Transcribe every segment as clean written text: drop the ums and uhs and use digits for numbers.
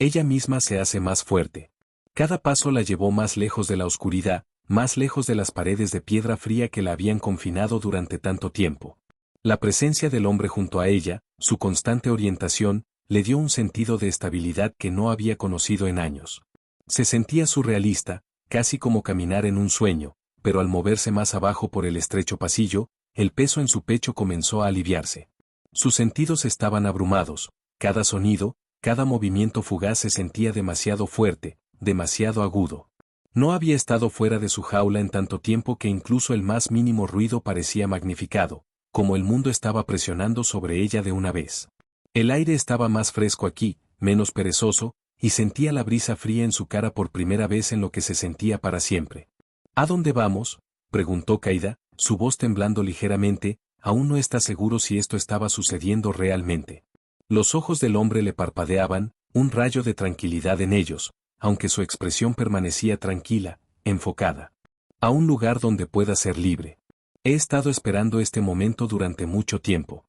Ella misma se hace más fuerte. Cada paso la llevó más lejos de la oscuridad, más lejos de las paredes de piedra fría que la habían confinado durante tanto tiempo. La presencia del hombre junto a ella, su constante orientación, le dio un sentido de estabilidad que no había conocido en años. Se sentía surrealista, casi como caminar en un sueño, pero al moverse más abajo por el estrecho pasillo, el peso en su pecho comenzó a aliviarse. Sus sentidos estaban abrumados, cada sonido, cada movimiento fugaz se sentía demasiado fuerte, demasiado agudo. No había estado fuera de su jaula en tanto tiempo que incluso el más mínimo ruido parecía magnificado, como el mundo estaba presionando sobre ella de una vez. El aire estaba más fresco aquí, menos perezoso, y sentía la brisa fría en su cara por primera vez en lo que se sentía para siempre. ¿A dónde vamos?, preguntó Kaida, su voz temblando ligeramente, aún no está seguro si esto estaba sucediendo realmente. Los ojos del hombre le parpadeaban, un rayo de tranquilidad en ellos, aunque su expresión permanecía tranquila, enfocada. A un lugar donde pueda ser libre. He estado esperando este momento durante mucho tiempo.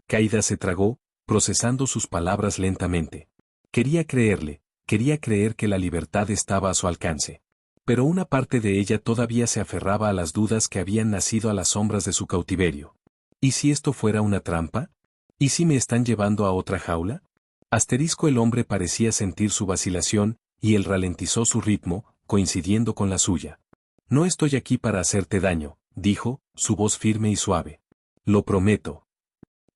Kaida se tragó, procesando sus palabras lentamente. Quería creerle, quería creer que la libertad estaba a su alcance. Pero una parte de ella todavía se aferraba a las dudas que habían nacido a las sombras de su cautiverio. ¿Y si esto fuera una trampa? ¿Y si me están llevando a otra jaula? El hombre parecía sentir su vacilación, y él ralentizó su ritmo, coincidiendo con la suya. No estoy aquí para hacerte daño, dijo, su voz firme y suave. Lo prometo.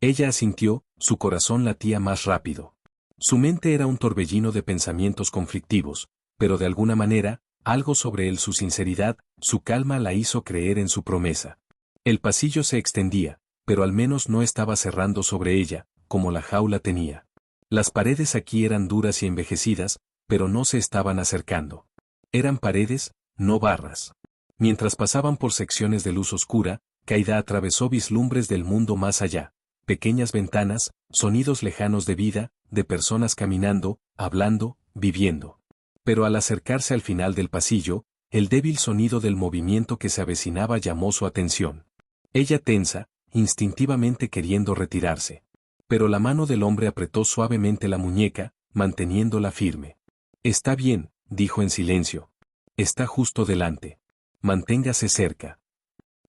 Ella asintió, su corazón latía más rápido. Su mente era un torbellino de pensamientos conflictivos, pero de alguna manera, algo sobre él, su sinceridad, su calma la hizo creer en su promesa. El pasillo se extendía, pero al menos no estaba cerrando sobre ella, como la jaula tenía. Las paredes aquí eran duras y envejecidas, pero no se estaban acercando. Eran paredes, no barras. Mientras pasaban por secciones de luz oscura, Kaida atravesó vislumbres del mundo más allá, pequeñas ventanas, sonidos lejanos de vida, de personas caminando, hablando, viviendo. Pero al acercarse al final del pasillo, el débil sonido del movimiento que se avecinaba llamó su atención. Ella tensa, instintivamente queriendo retirarse. Pero la mano del hombre apretó suavemente la muñeca, manteniéndola firme. Está bien, dijo en silencio. Está justo delante. Manténgase cerca.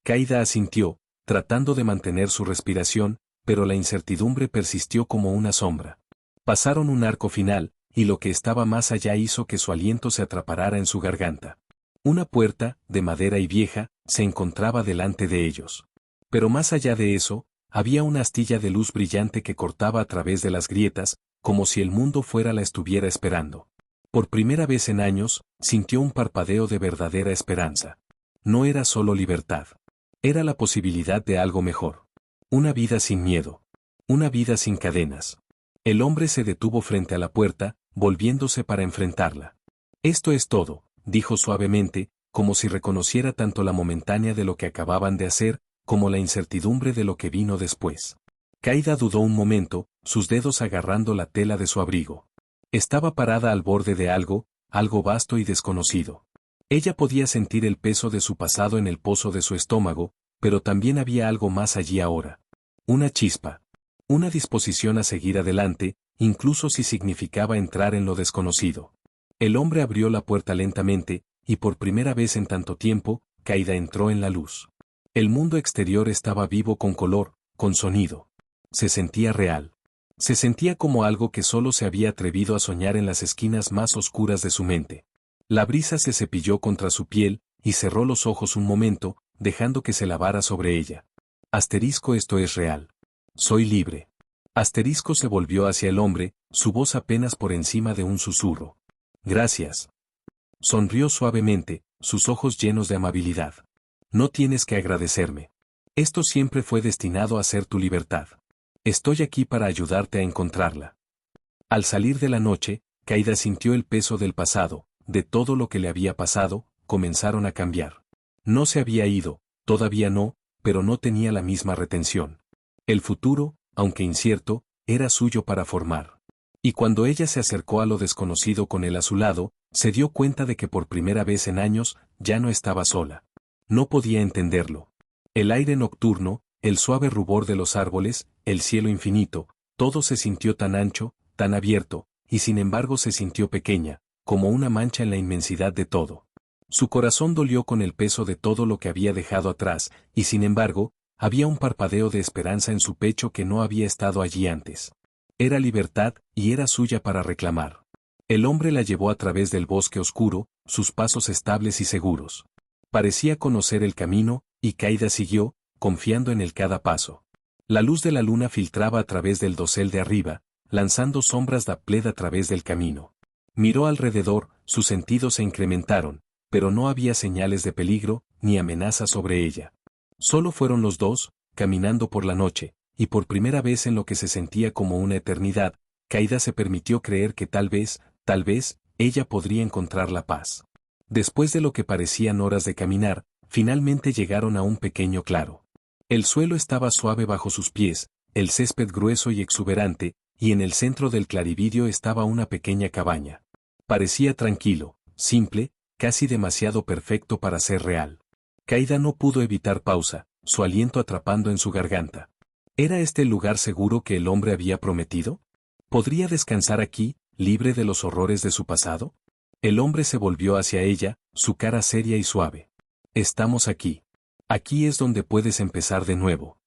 Kaida asintió, tratando de mantener su respiración, pero la incertidumbre persistió como una sombra. Pasaron un arco final, y lo que estaba más allá hizo que su aliento se atrapara en su garganta. Una puerta, de madera y vieja, se encontraba delante de ellos. Pero más allá de eso, había una astilla de luz brillante que cortaba a través de las grietas, como si el mundo fuera la estuviera esperando. Por primera vez en años, sintió un parpadeo de verdadera esperanza. No era solo libertad. Era la posibilidad de algo mejor. Una vida sin miedo. Una vida sin cadenas. El hombre se detuvo frente a la puerta, volviéndose para enfrentarla. Esto es todo, dijo suavemente, como si reconociera tanto la momentánea de lo que acababan de hacer, como la incertidumbre de lo que vino después. Kaida dudó un momento, sus dedos agarrando la tela de su abrigo. Estaba parada al borde de algo vasto y desconocido. Ella podía sentir el peso de su pasado en el pozo de su estómago, pero también había algo más allí ahora. Una chispa. Una disposición a seguir adelante, incluso si significaba entrar en lo desconocido. El hombre abrió la puerta lentamente, y por primera vez en tanto tiempo, Kaida entró en la luz. El mundo exterior estaba vivo con color, con sonido. Se sentía real. Se sentía como algo que solo se había atrevido a soñar en las esquinas más oscuras de su mente. La brisa se cepilló contra su piel, y cerró los ojos un momento, dejando que se lavara sobre ella. Esto es real. Soy libre. Se volvió hacia el hombre, su voz apenas por encima de un susurro. Gracias. Sonrió suavemente, sus ojos llenos de amabilidad. No tienes que agradecerme. Esto siempre fue destinado a ser tu libertad. Estoy aquí para ayudarte a encontrarla. Al salir de la noche, Kaida sintió el peso del pasado, de todo lo que le había pasado, comenzaron a cambiar. No se había ido, todavía no, pero no tenía la misma retención. El futuro, aunque incierto, era suyo para formar. Y cuando ella se acercó a lo desconocido con él a su lado, se dio cuenta de que por primera vez en años, ya no estaba sola. No podía entenderlo. El aire nocturno, el suave rubor de los árboles, el cielo infinito, todo se sintió tan ancho, tan abierto, y sin embargo se sintió pequeña, como una mancha en la inmensidad de todo. Su corazón dolió con el peso de todo lo que había dejado atrás, y sin embargo, había un parpadeo de esperanza en su pecho que no había estado allí antes. Era libertad, y era suya para reclamar. El hombre la llevó a través del bosque oscuro, sus pasos estables y seguros. Parecía conocer el camino, y Caída siguió, confiando en él cada paso. La luz de la luna filtraba a través del dosel de arriba, lanzando sombras de pled a través del camino. Miró alrededor, sus sentidos se incrementaron, pero no había señales de peligro, ni amenaza sobre ella. Solo fueron los dos, caminando por la noche, y por primera vez en lo que se sentía como una eternidad, Caída se permitió creer que tal vez, ella podría encontrar la paz. Después de lo que parecían horas de caminar, finalmente llegaron a un pequeño claro. El suelo estaba suave bajo sus pies, el césped grueso y exuberante, y en el centro del clarividio estaba una pequeña cabaña. Parecía tranquilo, simple, casi demasiado perfecto para ser real. Caída no pudo evitar pausa, su aliento atrapando en su garganta. ¿Era este el lugar seguro que el hombre había prometido? ¿Podría descansar aquí, libre de los horrores de su pasado? El hombre se volvió hacia ella, su cara seria y suave. Estamos aquí. Aquí es donde puedes empezar de nuevo.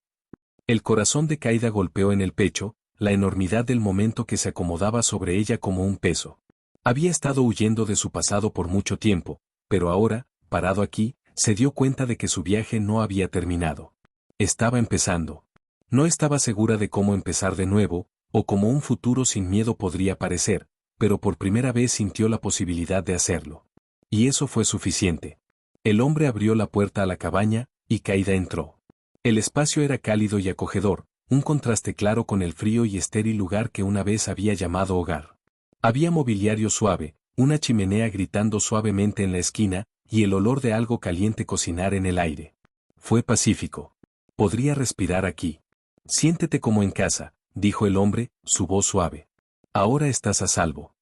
El corazón de Caída golpeó en el pecho, la enormidad del momento que se acomodaba sobre ella como un peso. Había estado huyendo de su pasado por mucho tiempo, pero ahora, parado aquí, se dio cuenta de que su viaje no había terminado. Estaba empezando. No estaba segura de cómo empezar de nuevo, o cómo un futuro sin miedo podría parecer, pero por primera vez sintió la posibilidad de hacerlo. Y eso fue suficiente. El hombre abrió la puerta a la cabaña, y Caída entró. El espacio era cálido y acogedor, un contraste claro con el frío y estéril lugar que una vez había llamado hogar. Había mobiliario suave, una chimenea gritando suavemente en la esquina, y el olor de algo caliente cocinar en el aire. Fue pacífico. Podría respirar aquí. Siéntete como en casa, dijo el hombre, su voz suave. Ahora estás a salvo.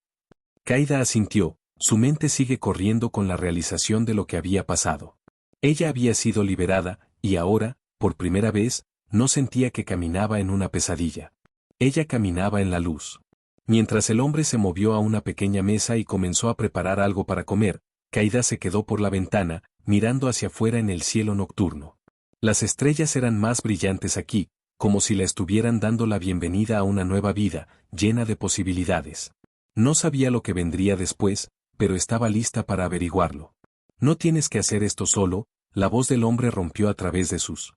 Caída asintió, su mente sigue corriendo con la realización de lo que había pasado. Ella había sido liberada, y ahora, por primera vez, no sentía que caminaba en una pesadilla. Ella caminaba en la luz. Mientras el hombre se movió a una pequeña mesa y comenzó a preparar algo para comer, Caída se quedó por la ventana, mirando hacia afuera en el cielo nocturno. Las estrellas eran más brillantes aquí, como si le estuvieran dando la bienvenida a una nueva vida, llena de posibilidades. No sabía lo que vendría después, pero estaba lista para averiguarlo. No tienes que hacer esto solo, la voz del hombre rompió a través de sus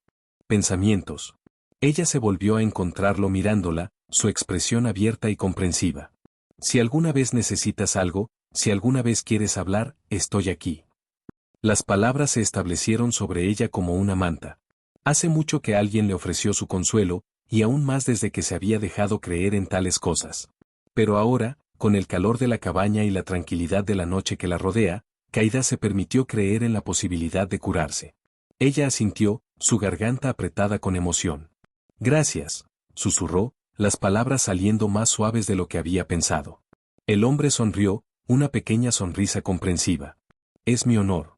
pensamientos. Ella se volvió a encontrarlo mirándola, su expresión abierta y comprensiva. Si alguna vez necesitas algo, si alguna vez quieres hablar, estoy aquí. Las palabras se establecieron sobre ella como una manta. Hace mucho que alguien le ofreció su consuelo, y aún más desde que se había dejado creer en tales cosas. Pero ahora, con el calor de la cabaña y la tranquilidad de la noche que la rodea, Caída se permitió creer en la posibilidad de curarse. Ella asintió, su garganta apretada con emoción. Gracias, susurró, las palabras saliendo más suaves de lo que había pensado. El hombre sonrió, una pequeña sonrisa comprensiva. Es mi honor.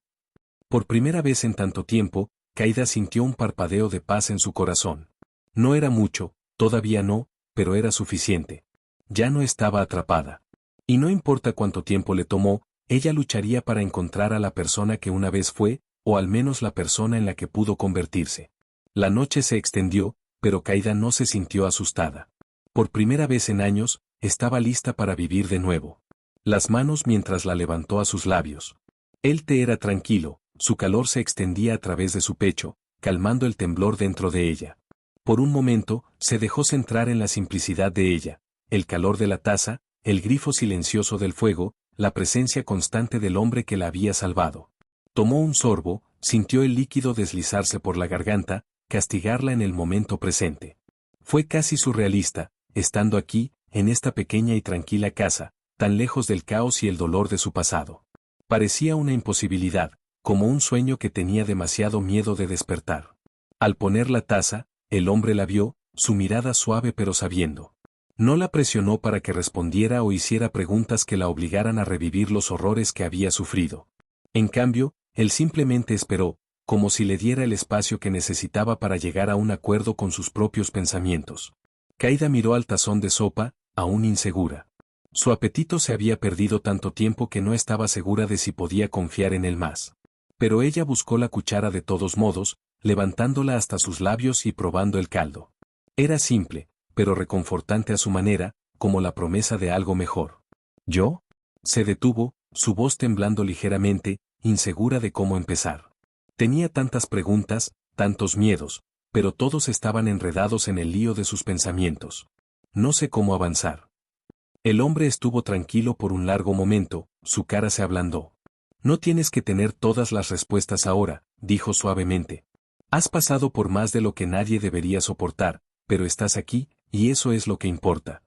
Por primera vez en tanto tiempo, Caída sintió un parpadeo de paz en su corazón. No era mucho, todavía no, pero era suficiente. Ya no estaba atrapada. Y no importa cuánto tiempo le tomó, ella lucharía para encontrar a la persona que una vez fue, o al menos la persona en la que pudo convertirse. La noche se extendió, pero Caída no se sintió asustada. Por primera vez en años, estaba lista para vivir de nuevo. Las manos mientras la levantó a sus labios. El té era tranquilo, su calor se extendía a través de su pecho, calmando el temblor dentro de ella. Por un momento, se dejó centrar en la simplicidad de ella, el calor de la taza, el grifo silencioso del fuego, la presencia constante del hombre que la había salvado. Tomó un sorbo, sintió el líquido deslizarse por la garganta, castigarla en el momento presente. Fue casi surrealista, estando aquí, en esta pequeña y tranquila casa, tan lejos del caos y el dolor de su pasado. Parecía una imposibilidad, como un sueño que tenía demasiado miedo de despertar. Al poner la taza, el hombre la vio, su mirada suave pero sabiendo. No la presionó para que respondiera o hiciera preguntas que la obligaran a revivir los horrores que había sufrido. En cambio, él simplemente esperó, como si le diera el espacio que necesitaba para llegar a un acuerdo con sus propios pensamientos. Caída miró al tazón de sopa, aún insegura. Su apetito se había perdido tanto tiempo que no estaba segura de si podía confiar en él más. Pero ella buscó la cuchara de todos modos, levantándola hasta sus labios y probando el caldo. Era simple, pero reconfortante a su manera, como la promesa de algo mejor. ¿Yo? Se detuvo, su voz temblando ligeramente, insegura de cómo empezar. Tenía tantas preguntas, tantos miedos, pero todos estaban enredados en el lío de sus pensamientos. No sé cómo avanzar. El hombre estuvo tranquilo por un largo momento, su cara se ablandó. No tienes que tener todas las respuestas ahora, dijo suavemente. Has pasado por más de lo que nadie debería soportar, pero estás aquí, y eso es lo que importa.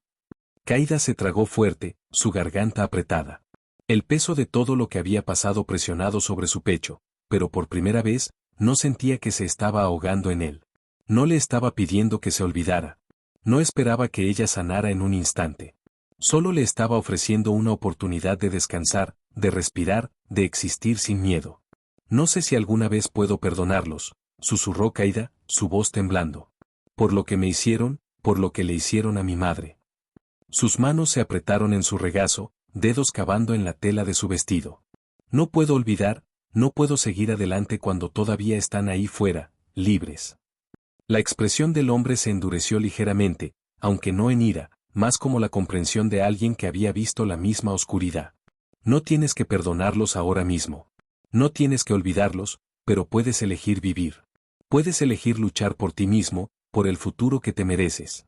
Caída se tragó fuerte, su garganta apretada. El peso de todo lo que había pasado presionado sobre su pecho, pero por primera vez, no sentía que se estaba ahogando en él. No le estaba pidiendo que se olvidara. No esperaba que ella sanara en un instante. Solo le estaba ofreciendo una oportunidad de descansar, de respirar, de existir sin miedo. No sé si alguna vez puedo perdonarlos, susurró Caída, su voz temblando. Por lo que me hicieron, por lo que le hicieron a mi madre. Sus manos se apretaron en su regazo, dedos cavando en la tela de su vestido. No puedo olvidar, no puedo seguir adelante cuando todavía están ahí fuera, libres. La expresión del hombre se endureció ligeramente, aunque no en ira, más como la comprensión de alguien que había visto la misma oscuridad. No tienes que perdonarlos ahora mismo. No tienes que olvidarlos, pero puedes elegir vivir. Puedes elegir luchar por ti mismo, por el futuro que te mereces.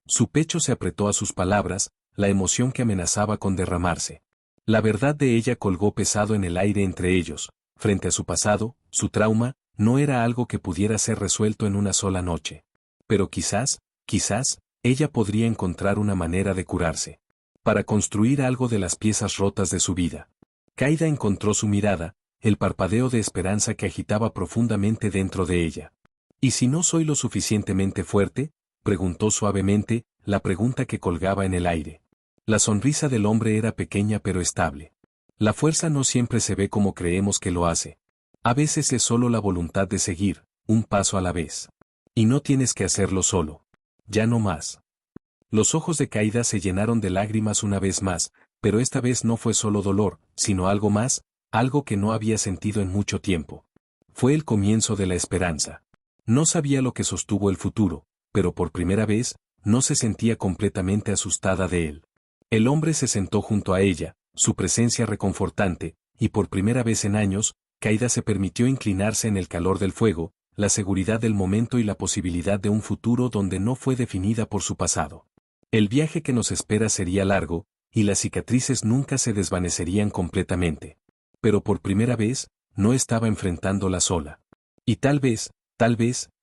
Su pecho se apretó a sus palabras, la emoción que amenazaba con derramarse. La verdad de ella colgó pesado en el aire entre ellos, frente a su pasado, su trauma, no era algo que pudiera ser resuelto en una sola noche. Pero quizás, ella podría encontrar una manera de curarse. Para construir algo de las piezas rotas de su vida. Caída encontró su mirada, el parpadeo de esperanza que agitaba profundamente dentro de ella. ¿Y si no soy lo suficientemente fuerte?, preguntó suavemente, la pregunta que colgaba en el aire. La sonrisa del hombre era pequeña pero estable. La fuerza no siempre se ve como creemos que lo hace. A veces es solo la voluntad de seguir, un paso a la vez. Y no tienes que hacerlo solo. Ya no más. Los ojos de Caída se llenaron de lágrimas una vez más, pero esta vez no fue solo dolor, sino algo más, algo que no había sentido en mucho tiempo. Fue el comienzo de la esperanza. No sabía lo que sostuvo el futuro, pero por primera vez, no se sentía completamente asustada de él. El hombre se sentó junto a ella, su presencia reconfortante, y por primera vez en años, Caída se permitió inclinarse en el calor del fuego, la seguridad del momento y la posibilidad de un futuro donde no fue definida por su pasado. El viaje que nos espera sería largo, y las cicatrices nunca se desvanecerían completamente. Pero por primera vez, no estaba enfrentándola sola. Y tal vez,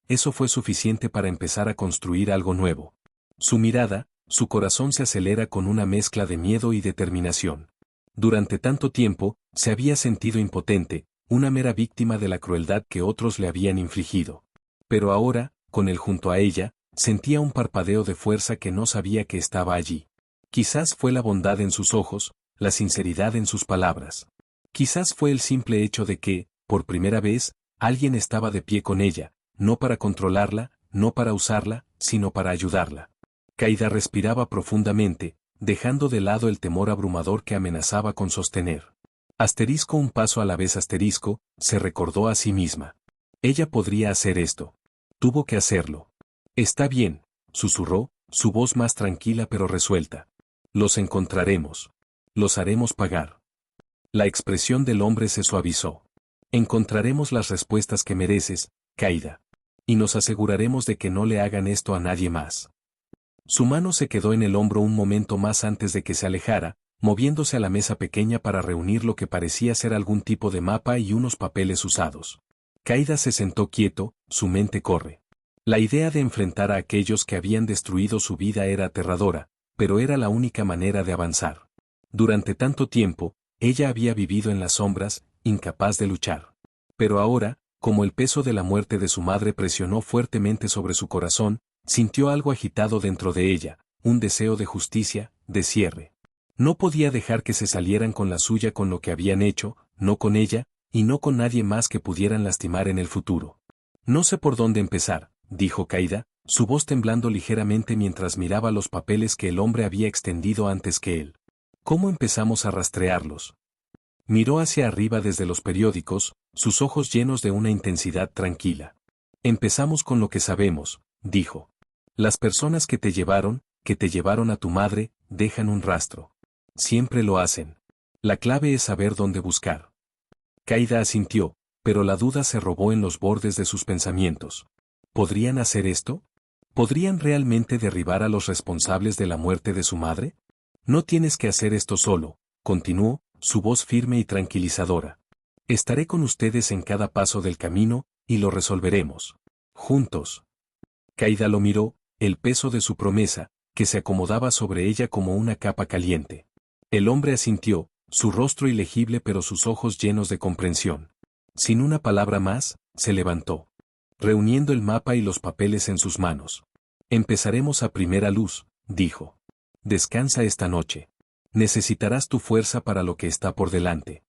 eso fue suficiente para empezar a construir algo nuevo. Su mirada, su corazón se acelera con una mezcla de miedo y determinación. Durante tanto tiempo, se había sentido impotente, una mera víctima de la crueldad que otros le habían infligido. Pero ahora, con él junto a ella, sentía un parpadeo de fuerza que no sabía que estaba allí. Quizás fue la bondad en sus ojos, la sinceridad en sus palabras. Quizás fue el simple hecho de que, por primera vez, alguien estaba de pie con ella, no para controlarla, no para usarla, sino para ayudarla. Caída respiraba profundamente, dejando de lado el temor abrumador que amenazaba con sostener. Asterisco un paso a la vez asterisco, se recordó a sí misma. Ella podría hacer esto. Tuvo que hacerlo. Está bien, susurró, su voz más tranquila pero resuelta. Los encontraremos. Los haremos pagar. La expresión del hombre se suavizó. Encontraremos las respuestas que mereces, Caída. Y nos aseguraremos de que no le hagan esto a nadie más. Su mano se quedó en el hombro un momento más antes de que se alejara, moviéndose a la mesa pequeña para reunir lo que parecía ser algún tipo de mapa y unos papeles usados. Caída se sentó quieto, su mente corre. La idea de enfrentar a aquellos que habían destruido su vida era aterradora, pero era la única manera de avanzar. Durante tanto tiempo, ella había vivido en las sombras, incapaz de luchar. Pero ahora, como el peso de la muerte de su madre presionó fuertemente sobre su corazón, sintió algo agitado dentro de ella, un deseo de justicia, de cierre. No podía dejar que se salieran con la suya con lo que habían hecho, no con ella, y no con nadie más que pudieran lastimar en el futuro. No sé por dónde empezar, dijo Caída, su voz temblando ligeramente mientras miraba los papeles que el hombre había extendido antes que él. ¿Cómo empezamos a rastrearlos? Miró hacia arriba desde los periódicos, sus ojos llenos de una intensidad tranquila. Empezamos con lo que sabemos, dijo. Las personas que te llevaron a tu madre, dejan un rastro. Siempre lo hacen. La clave es saber dónde buscar. Qaida asintió, pero la duda se robó en los bordes de sus pensamientos. ¿Podrían hacer esto? ¿Podrían realmente derribar a los responsables de la muerte de su madre? No tienes que hacer esto solo, continuó, su voz firme y tranquilizadora. Estaré con ustedes en cada paso del camino, y lo resolveremos. Juntos. Qaida lo miró, el peso de su promesa, que se acomodaba sobre ella como una capa caliente. El hombre asintió, su rostro ilegible pero sus ojos llenos de comprensión. Sin una palabra más, se levantó. Reuniendo el mapa y los papeles en sus manos. Empezaremos a primera luz, dijo. Descansa esta noche. Necesitarás tu fuerza para lo que está por delante.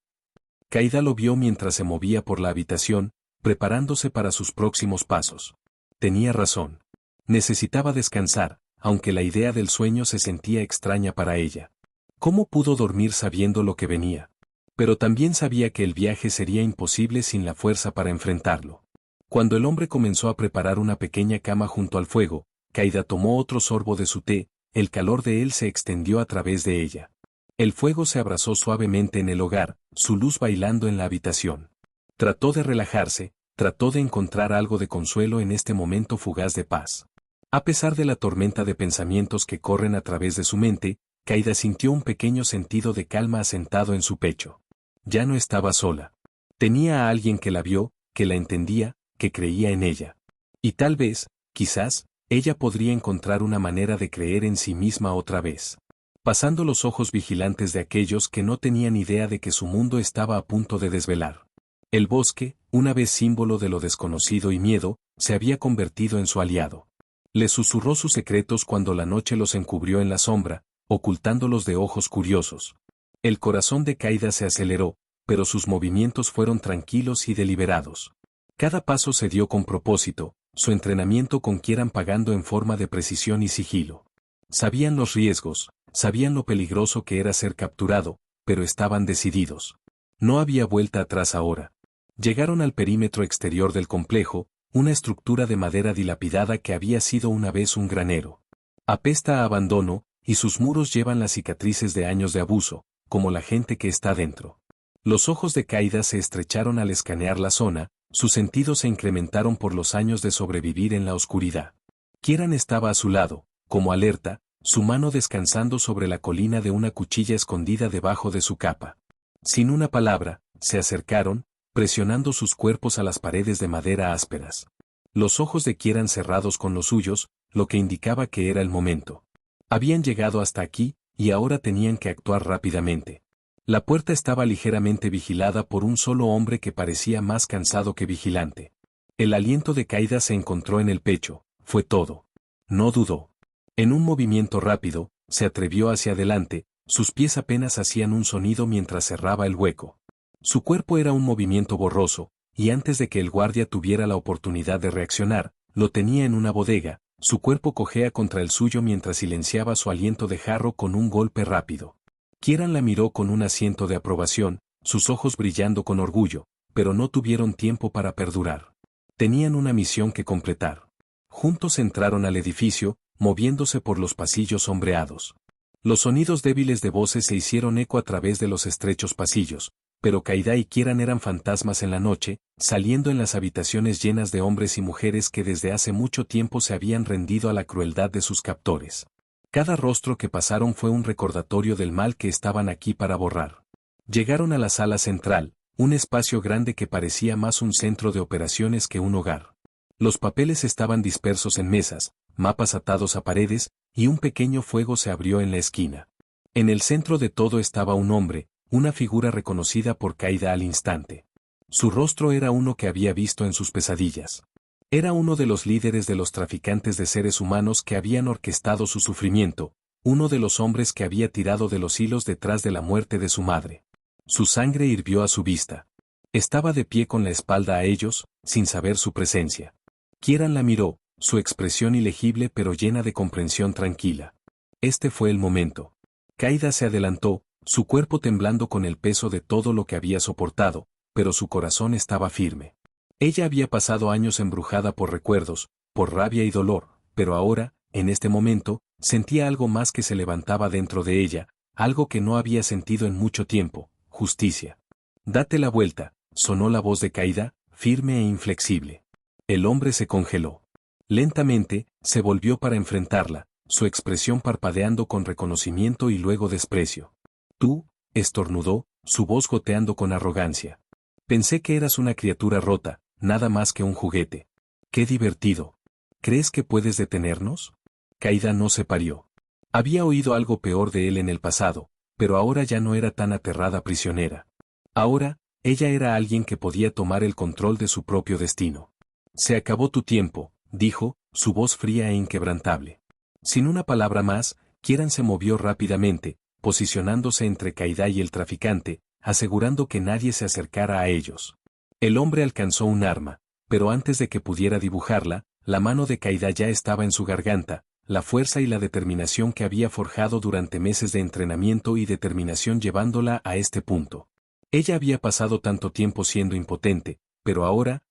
Qaida lo vio mientras se movía por la habitación, preparándose para sus próximos pasos. Tenía razón. Necesitaba descansar, aunque la idea del sueño se sentía extraña para ella. ¿Cómo pudo dormir sabiendo lo que venía? Pero también sabía que el viaje sería imposible sin la fuerza para enfrentarlo. Cuando el hombre comenzó a preparar una pequeña cama junto al fuego, Qaida tomó otro sorbo de su té, el calor de él se extendió a través de ella. El fuego se abrazó suavemente en el hogar, su luz bailando en la habitación. Trató de relajarse, trató de encontrar algo de consuelo en este momento fugaz de paz. A pesar de la tormenta de pensamientos que corren a través de su mente, Qaida sintió un pequeño sentido de calma asentado en su pecho. Ya no estaba sola. Tenía a alguien que la vio, que la entendía, que creía en ella. Y tal vez, quizás, ella podría encontrar una manera de creer en sí misma otra vez. Pasando los ojos vigilantes de aquellos que no tenían idea de que su mundo estaba a punto de desvelar. El bosque, una vez símbolo de lo desconocido y miedo, se había convertido en su aliado. Le susurró sus secretos cuando la noche los encubrió en la sombra, ocultándolos de ojos curiosos. El corazón de Qaida se aceleró, pero sus movimientos fueron tranquilos y deliberados. Cada paso se dio con propósito, su entrenamiento con Kieran pagando en forma de precisión y sigilo. Sabían los riesgos, sabían lo peligroso que era ser capturado, pero estaban decididos. No había vuelta atrás ahora. Llegaron al perímetro exterior del complejo, una estructura de madera dilapidada que había sido una vez un granero. Apesta a abandono, y sus muros llevan las cicatrices de años de abuso, como la gente que está dentro. Los ojos de Qaida se estrecharon al escanear la zona, sus sentidos se incrementaron por los años de sobrevivir en la oscuridad. Kieran estaba a su lado, como alerta, su mano descansando sobre la colina de una cuchilla escondida debajo de su capa. Sin una palabra, se acercaron, presionando sus cuerpos a las paredes de madera ásperas. Los ojos de Kieran cerrados con los suyos, lo que indicaba que era el momento. Habían llegado hasta aquí, y ahora tenían que actuar rápidamente. La puerta estaba ligeramente vigilada por un solo hombre que parecía más cansado que vigilante. El aliento de Qaida se encontró en el pecho, fue todo. No dudó. En un movimiento rápido, se atrevió hacia adelante, sus pies apenas hacían un sonido mientras cerraba el hueco. Su cuerpo era un movimiento borroso, y antes de que el guardia tuviera la oportunidad de reaccionar, lo tenía en una bodega, su cuerpo cojea contra el suyo mientras silenciaba su aliento de jarro con un golpe rápido. Kieran la miró con un asiento de aprobación, sus ojos brillando con orgullo, pero no tuvieron tiempo para perdurar. Tenían una misión que completar. Juntos entraron al edificio, moviéndose por los pasillos sombreados. Los sonidos débiles de voces se hicieron eco a través de los estrechos pasillos, pero Qaida y Kieran eran fantasmas en la noche, saliendo en las habitaciones llenas de hombres y mujeres que desde hace mucho tiempo se habían rendido a la crueldad de sus captores. Cada rostro que pasaron fue un recordatorio del mal que estaban aquí para borrar. Llegaron a la sala central, un espacio grande que parecía más un centro de operaciones que un hogar. Los papeles estaban dispersos en mesas, mapas atados a paredes, y un pequeño fuego se abrió en la esquina. En el centro de todo estaba un hombre, una figura reconocida por Qaida al instante. Su rostro era uno que había visto en sus pesadillas. Era uno de los líderes de los traficantes de seres humanos que habían orquestado su sufrimiento, uno de los hombres que había tirado de los hilos detrás de la muerte de su madre. Su sangre hirvió a su vista. Estaba de pie con la espalda a ellos, sin saber su presencia. Kieran la miró, su expresión ilegible pero llena de comprensión tranquila. Este fue el momento. Qaida se adelantó, su cuerpo temblando con el peso de todo lo que había soportado, pero su corazón estaba firme. Ella había pasado años embrujada por recuerdos, por rabia y dolor, pero ahora, en este momento, sentía algo más que se levantaba dentro de ella, algo que no había sentido en mucho tiempo: justicia. «Date la vuelta», sonó la voz de Caída, firme e inflexible. El hombre se congeló. Lentamente, se volvió para enfrentarla, su expresión parpadeando con reconocimiento y luego desprecio. «Tú», estornudó, su voz goteando con arrogancia. «Pensé que eras una criatura rota, nada más que un juguete. ¡Qué divertido! ¿Crees que puedes detenernos?». Caída no se parió. Había oído algo peor de él en el pasado, pero ahora ya no era tan aterrada prisionera. Ahora, ella era alguien que podía tomar el control de su propio destino. «Se acabó tu tiempo», dijo, su voz fría e inquebrantable. Sin una palabra más, Kieran se movió rápidamente, posicionándose entre Caída y el traficante, asegurando que nadie se acercara a ellos. El hombre alcanzó un arma, pero antes de que pudiera dibujarla, la mano de Caída ya estaba en su garganta, la fuerza y la determinación que había forjado durante meses de entrenamiento y determinación llevándola a este punto. Ella había pasado tanto tiempo siendo impotente, pero ahora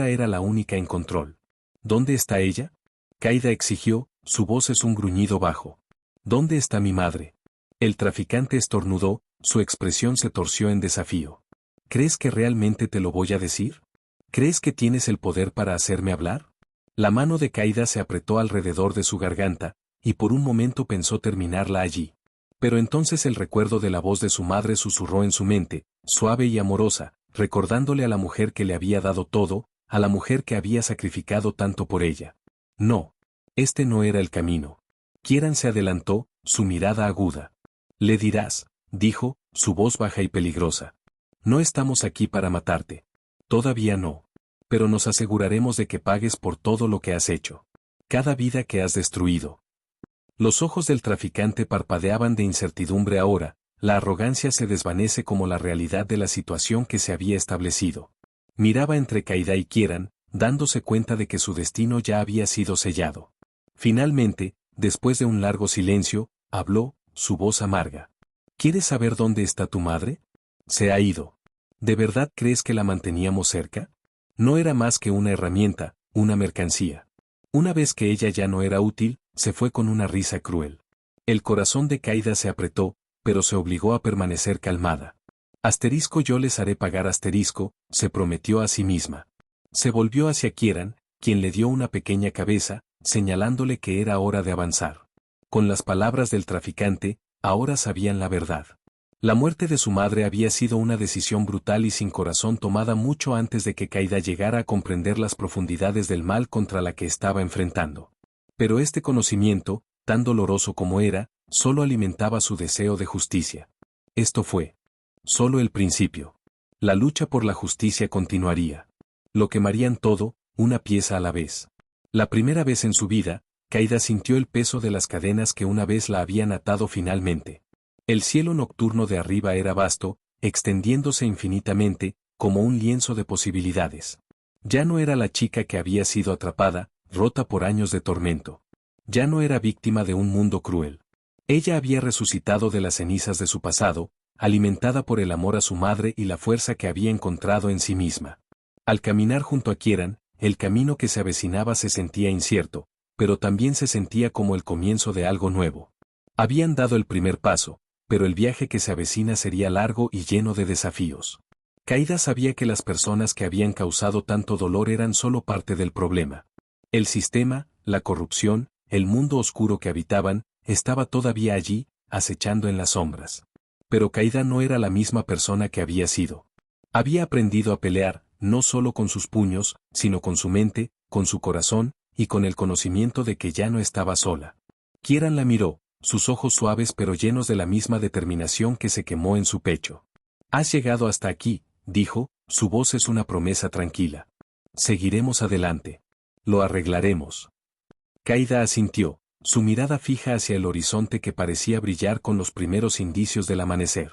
era la única en control. «¿Dónde está ella?», Caída exigió, su voz es un gruñido bajo. «¿Dónde está mi madre?». El traficante estornudó, su expresión se torció en desafío. «¿Crees que realmente te lo voy a decir? ¿Crees que tienes el poder para hacerme hablar?». La mano de Caída se apretó alrededor de su garganta, y por un momento pensó terminarla allí. Pero entonces el recuerdo de la voz de su madre susurró en su mente, suave y amorosa, recordándole a la mujer que le había dado todo, a la mujer que había sacrificado tanto por ella. No. Este no era el camino. Kieran se adelantó, su mirada aguda. «Le dirás», dijo, su voz baja y peligrosa. «No estamos aquí para matarte. Todavía no. Pero nos aseguraremos de que pagues por todo lo que has hecho. Cada vida que has destruido». Los ojos del traficante parpadeaban de incertidumbre ahora, la arrogancia se desvanece como la realidad de la situación que se había establecido. Miraba entre Caída y Kieran, dándose cuenta de que su destino ya había sido sellado. Finalmente, después de un largo silencio, habló, su voz amarga. «¿Quieres saber dónde está tu madre? Se ha ido. ¿De verdad crees que la manteníamos cerca? No era más que una herramienta, una mercancía. Una vez que ella ya no era útil, se fue con una risa cruel». El corazón de Caída se apretó, pero se obligó a permanecer calmada. «Asterisco, yo les haré pagar asterisco», se prometió a sí misma. Se volvió hacia Kieran, quien le dio una pequeña cabeza, señalándole que era hora de avanzar. Con las palabras del traficante, ahora sabían la verdad. La muerte de su madre había sido una decisión brutal y sin corazón tomada mucho antes de que Caída llegara a comprender las profundidades del mal contra la que estaba enfrentando. Pero este conocimiento, tan doloroso como era, solo alimentaba su deseo de justicia. Esto fue solo el principio. La lucha por la justicia continuaría. Lo quemarían todo, una pieza a la vez. La primera vez en su vida, Caída sintió el peso de las cadenas que una vez la habían atado finalmente. El cielo nocturno de arriba era vasto, extendiéndose infinitamente, como un lienzo de posibilidades. Ya no era la chica que había sido atrapada, rota por años de tormento. Ya no era víctima de un mundo cruel. Ella había resucitado de las cenizas de su pasado, alimentada por el amor a su madre y la fuerza que había encontrado en sí misma. Al caminar junto a Kieran, el camino que se avecinaba se sentía incierto, pero también se sentía como el comienzo de algo nuevo. Habían dado el primer paso, pero el viaje que se avecina sería largo y lleno de desafíos. Caída sabía que las personas que habían causado tanto dolor eran solo parte del problema. El sistema, la corrupción, el mundo oscuro que habitaban, estaba todavía allí, acechando en las sombras. Pero Caída no era la misma persona que había sido. Había aprendido a pelear, no solo con sus puños, sino con su mente, con su corazón, y con el conocimiento de que ya no estaba sola. Kieran la miró, sus ojos suaves pero llenos de la misma determinación que se quemó en su pecho. «Has llegado hasta aquí», dijo, su voz es una promesa tranquila. «Seguiremos adelante. Lo arreglaremos». Caída asintió, su mirada fija hacia el horizonte que parecía brillar con los primeros indicios del amanecer.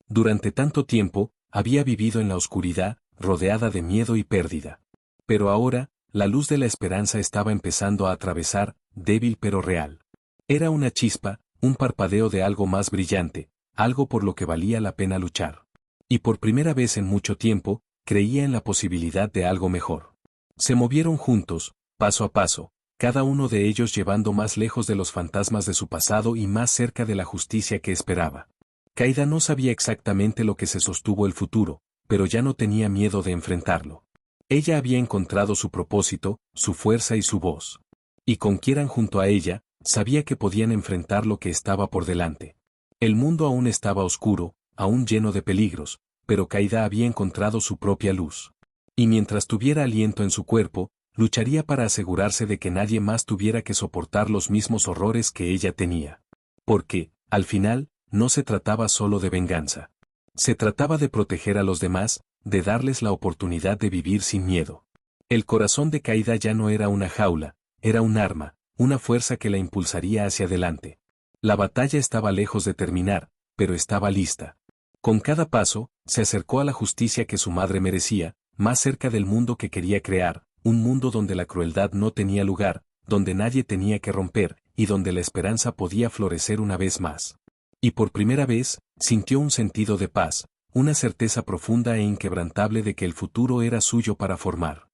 Durante tanto tiempo, había vivido en la oscuridad, rodeada de miedo y pérdida. Pero ahora, la luz de la esperanza estaba empezando a atravesar, débil pero real. Era una chispa, un parpadeo de algo más brillante, algo por lo que valía la pena luchar. Y por primera vez en mucho tiempo, creía en la posibilidad de algo mejor. Se movieron juntos, paso a paso, cada uno de ellos llevando más lejos de los fantasmas de su pasado y más cerca de la justicia que esperaba. Kaida no sabía exactamente lo que se sostuvo el futuro, pero ya no tenía miedo de enfrentarlo. Ella había encontrado su propósito, su fuerza y su voz. Y con Kieran junto a ella, sabía que podían enfrentar lo que estaba por delante. El mundo aún estaba oscuro, aún lleno de peligros, pero Kaida había encontrado su propia luz. Y mientras tuviera aliento en su cuerpo, lucharía para asegurarse de que nadie más tuviera que soportar los mismos horrores que ella tenía. Porque, al final, no se trataba solo de venganza. Se trataba de proteger a los demás, de darles la oportunidad de vivir sin miedo. El corazón de Kaida ya no era una jaula, era un arma, una fuerza que la impulsaría hacia adelante. La batalla estaba lejos de terminar, pero estaba lista. Con cada paso, se acercó a la justicia que su madre merecía, más cerca del mundo que quería crear, un mundo donde la crueldad no tenía lugar, donde nadie tenía que romper, y donde la esperanza podía florecer una vez más. Y por primera vez, sintió un sentido de paz, una certeza profunda e inquebrantable de que el futuro era suyo para formar.